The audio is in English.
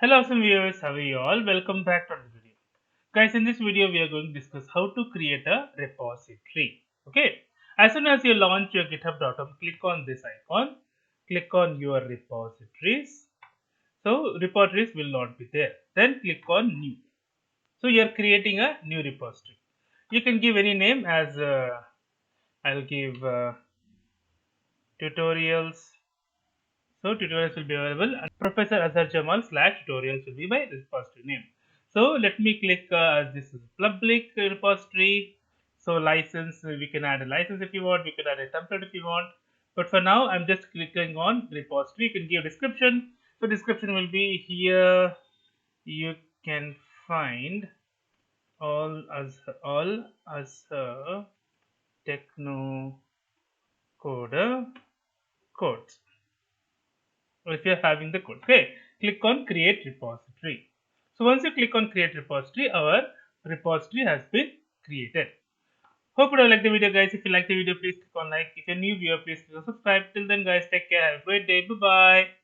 Hello awesome viewers, how are you all? Welcome back to another video. Guys, in this video we are going to discuss how to create a repository. Okay, as soon as you launch your github.com, click on this icon, click on your repositories. So repositories will not be there. Then click on new. So you are creating a new repository. You can give any name as I'll give tutorials. So tutorials will be available and Professor Azhar Jamal / tutorials will be my repository name. So let me click as this is public repository. So license, we can add a license if you want, we can add a template if you want. But for now, I'm just clicking on repository. You can give description. So description will be here. You can find all as a techno coder codes. Or if you're having the code. Okay, click on create repository. So once you click on create repository, our repository has been created. Hope you like the video, guys. If you like the video, please click on like. If you're new viewer, please click on subscribe. Till then, guys, take care. Have a great day. Bye bye.